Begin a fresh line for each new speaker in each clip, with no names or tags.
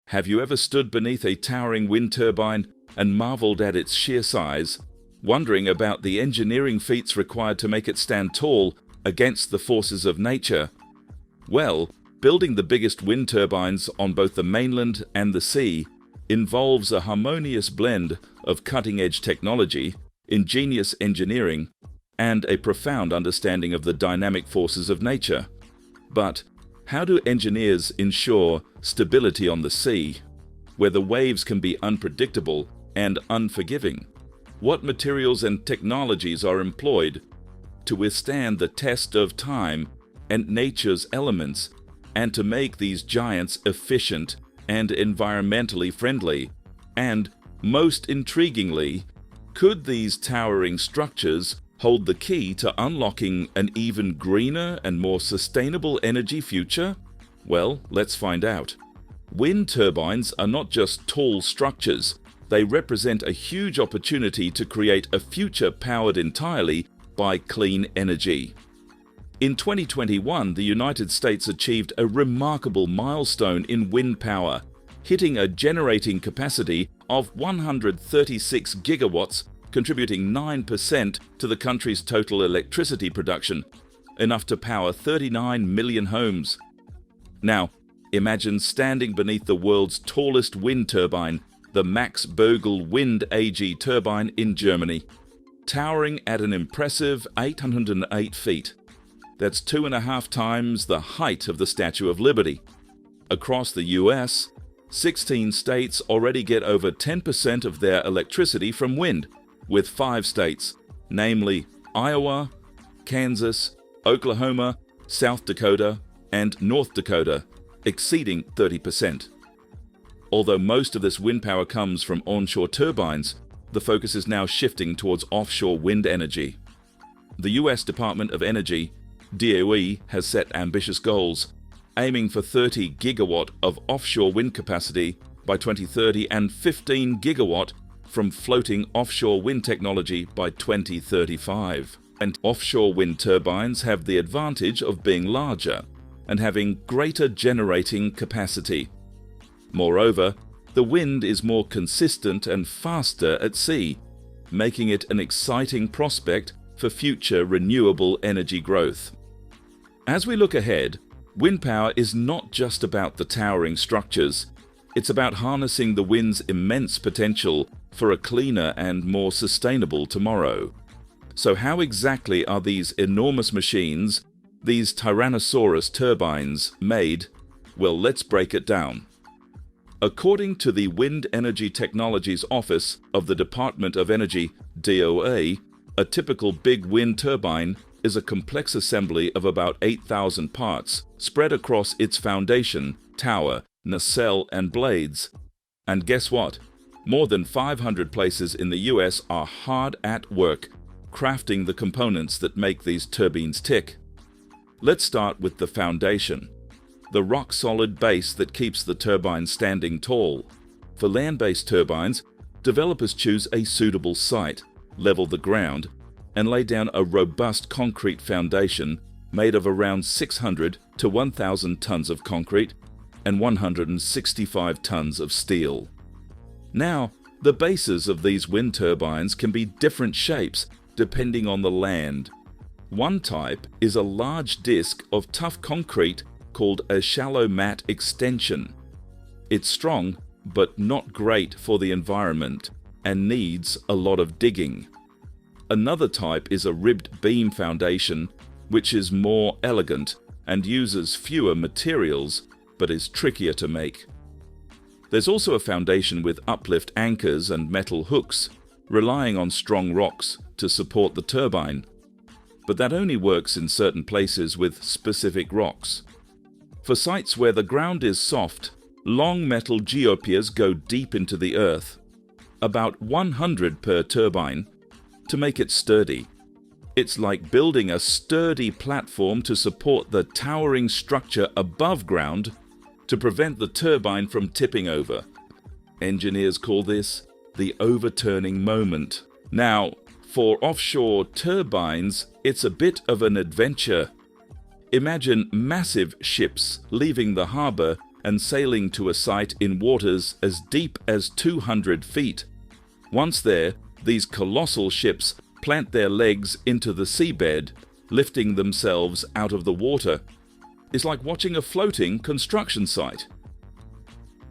Have you ever stood beneath a towering wind turbine and marveled at its sheer size, wondering about the engineering feats required to make it stand tall against the forces of nature? Well, building the biggest wind turbines on both the mainland and the sea involves a harmonious blend of cutting-edge technology, ingenious engineering, and a profound understanding of the dynamic forces of nature. But how do engineers ensure stability on the sea, where the waves can be unpredictable and unforgiving? What materials and technologies are employed to withstand the test of time and nature's elements, and to make these giants efficient and environmentally friendly? And, most intriguingly, could these towering structures hold the key to unlocking an even greener and more sustainable energy future? Well, let's find out. Wind turbines are not just tall structures. They represent a huge opportunity to create a future powered entirely by clean energy. In 2021, the United States achieved a remarkable milestone in wind power, hitting a generating capacity of 136 gigawatts, contributing 9% to the country's total electricity production, enough to power 39 million homes. Now, imagine standing beneath the world's tallest wind turbine, the Max Bögl Wind AG turbine in Germany, towering at an impressive 808 feet. That's 2.5 times the height of the Statue of Liberty. Across the US, 16 states already get over 10% of their electricity from wind, with 5 states, namely Iowa, Kansas, Oklahoma, South Dakota, and North Dakota, exceeding 30%. Although most of this wind power comes from onshore turbines, the focus is now shifting towards offshore wind energy. The US Department of Energy, DOE, has set ambitious goals, aiming for 30 gigawatt of offshore wind capacity by 2030 and 15 gigawatt from floating offshore wind technology by 2035. And offshore wind turbines have the advantage of being larger and having greater generating capacity. Moreover, the wind is more consistent and faster at sea, making it an exciting prospect for future renewable energy growth. As we look ahead, wind power is not just about the towering structures. It's about harnessing the wind's immense potential for a cleaner and more sustainable tomorrow. So how exactly are these enormous machines, these Tyrannosaurus turbines, made? Well, let's break it down. According to the Wind Energy Technologies Office of the Department of Energy, DOE, a typical big wind turbine is a complex assembly of about 8,000 parts spread across its foundation, tower, nacelle, and blades. And guess what? More than 500 places in the US are hard at work crafting the components that make these turbines tick. Let's start with the foundation, the rock-solid base that keeps the turbine standing tall. For land-based turbines, developers choose a suitable site, level the ground, and lay down a robust concrete foundation made of around 600 to 1,000 tons of concrete and 165 tons of steel. Now, the bases of these wind turbines can be different shapes depending on the land. One type is a large disc of tough concrete called a shallow mat extension. It's strong, but not great for the environment and needs a lot of digging. Another type is a ribbed beam foundation, which is more elegant and uses fewer materials, but is trickier to make. There's also a foundation with uplift anchors and metal hooks, relying on strong rocks to support the turbine. But that only works in certain places with specific rocks. For sites where the ground is soft, long metal geopiers go deep into the earth, about 100 per turbine, to make it sturdy. It's like building a sturdy platform to support the towering structure above ground to prevent the turbine from tipping over. Engineers call this the overturning moment. Now, for offshore turbines, it's a bit of an adventure. Imagine massive ships leaving the harbor and sailing to a site in waters as deep as 200 feet. Once there, these colossal ships plant their legs into the seabed, lifting themselves out of the water. It's like watching a floating construction site.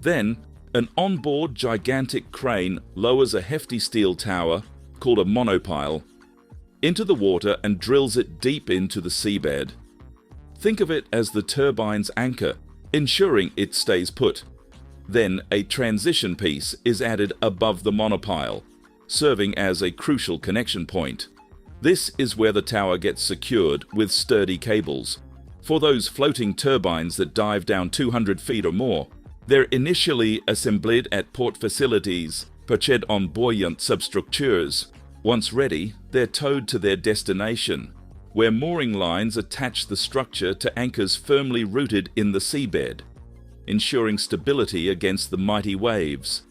Then, an onboard gigantic crane lowers a hefty steel tower, called a monopile, into the water and drills it deep into the seabed. Think of it as the turbine's anchor, ensuring it stays put. Then a transition piece is added above the monopile, serving as a crucial connection point. This is where the tower gets secured with sturdy cables. For those floating turbines that dive down 200 feet or more, they're initially assembled at port facilities perched on buoyant substructures. Once ready, they're towed to their destination, where mooring lines attach the structure to anchors firmly rooted in the seabed, ensuring stability against the mighty waves.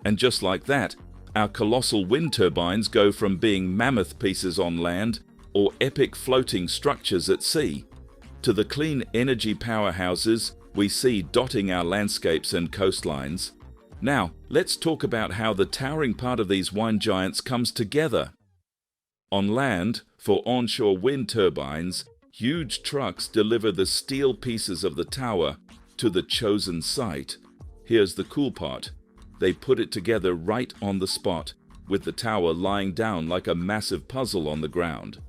And just like that, our colossal wind turbines go from being mammoth pieces on land or epic floating structures at sea, to the clean energy powerhouses we see dotting our landscapes and coastlines. Now, let's talk about how the towering part of these wind giants comes together. On land, for onshore wind turbines, huge trucks deliver the steel pieces of the tower to the chosen site. Here's the cool part. They put it together right on the spot, with the tower lying down like a massive puzzle on the ground.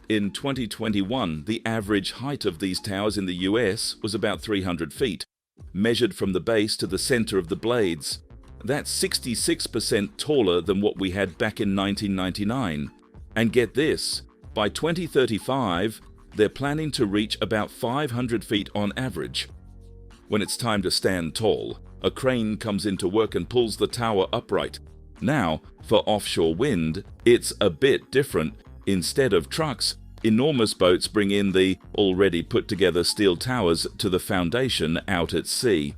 In 2021, the average height of these towers in the US was about 300 feet, measured from the base to the center of the blades. That's 66% taller than what we had back in 1999. And get this, by 2035, they're planning to reach about 500 feet on average. When it's time to stand tall, a crane comes into work and pulls the tower upright. Now, for offshore wind, it's a bit different. Instead of trucks, enormous boats bring in the already put together steel towers to the foundation out at sea.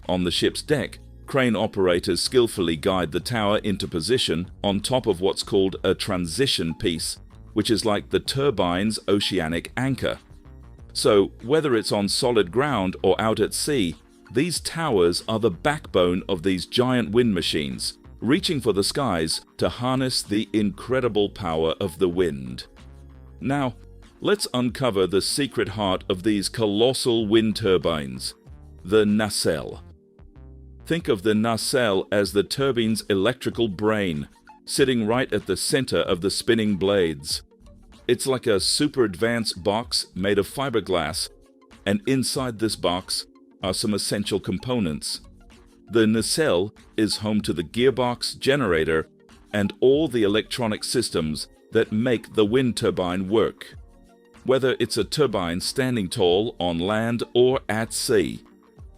On the ship's deck, crane operators skillfully guide the tower into position on top of what's called a transition piece, which is like the turbine's oceanic anchor. So, whether it's on solid ground or out at sea, these towers are the backbone of these giant wind machines, reaching for the skies to harness the incredible power of the wind. Now, let's uncover the secret heart of these colossal wind turbines, the nacelle. Think of the nacelle as the turbine's electrical brain, sitting right at the center of the spinning blades. It's like a super advanced box made of fiberglass, and inside this box are some essential components. The nacelle is home to the gearbox, generator, and all the electronic systems that make the wind turbine work. Whether it's a turbine standing tall on land or at sea,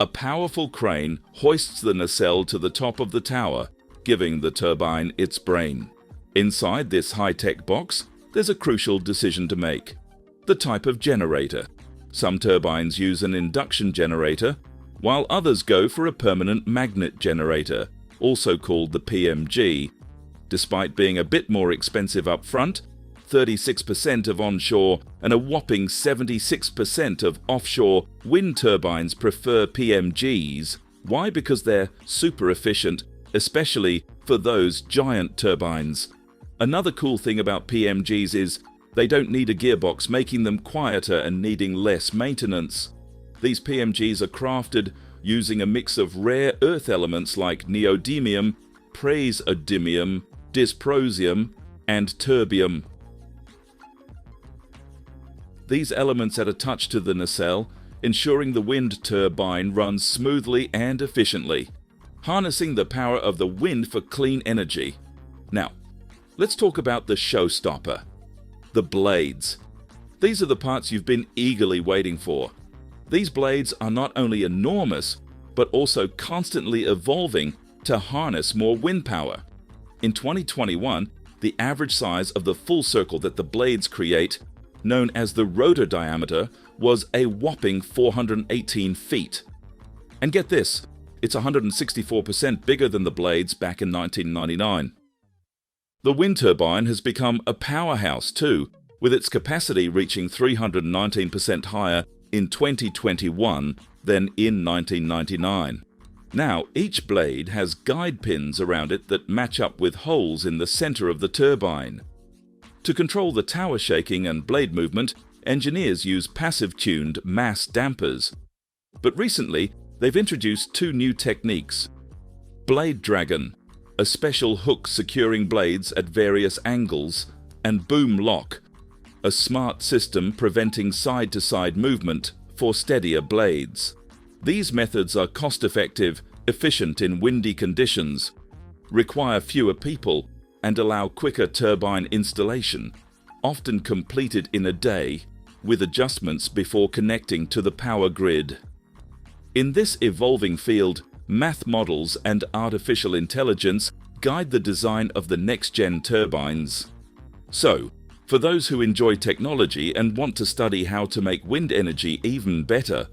a powerful crane hoists the nacelle to the top of the tower, giving the turbine its brain. Inside this high-tech box, there's a crucial decision to make: the type of generator. Some turbines use an induction generator, while others go for a permanent magnet generator, also called the PMG. Despite being a bit more expensive up front, 36% of onshore and a whopping 76% of offshore wind turbines prefer PMGs. Why? Because they're super efficient, especially for those giant turbines. Another cool thing about PMGs is they don't need a gearbox, making them quieter and needing less maintenance. These PMGs are crafted using a mix of rare earth elements like neodymium, praseodymium, dysprosium, and terbium. These elements add a touch to the nacelle, ensuring the wind turbine runs smoothly and efficiently, harnessing the power of the wind for clean energy. Now, let's talk about the showstopper, the blades. These are the parts you've been eagerly waiting for. These blades are not only enormous, but also constantly evolving to harness more wind power. In 2021, the average size of the full circle that the blades create, known as the rotor diameter, was a whopping 418 feet. And get this, it's 164% bigger than the blades back in 1999. The wind turbine has become a powerhouse too, with its capacity reaching 319% higher in 2021 than in 1999. Now, each blade has guide pins around it that match up with holes in the center of the turbine. To control the tower shaking and blade movement, engineers use passive-tuned mass dampers. But recently, they've introduced two new techniques. Blade Dragon, a special hook securing blades at various angles, and Boom Lock, a smart system preventing side-to-side movement for steadier blades. These methods are cost-effective, efficient in windy conditions, require fewer people, and allow quicker turbine installation, often completed in a day, with adjustments before connecting to the power grid. In this evolving field, math models and artificial intelligence guide the design of the next-gen turbines. So, for those who enjoy technology and want to study how to make wind energy even better,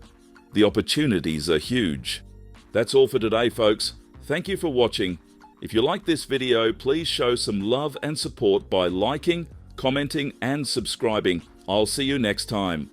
the opportunities are huge. That's all for today, folks. Thank you for watching. If you like this video, please show some love and support by liking, commenting, and subscribing. I'll see you next time.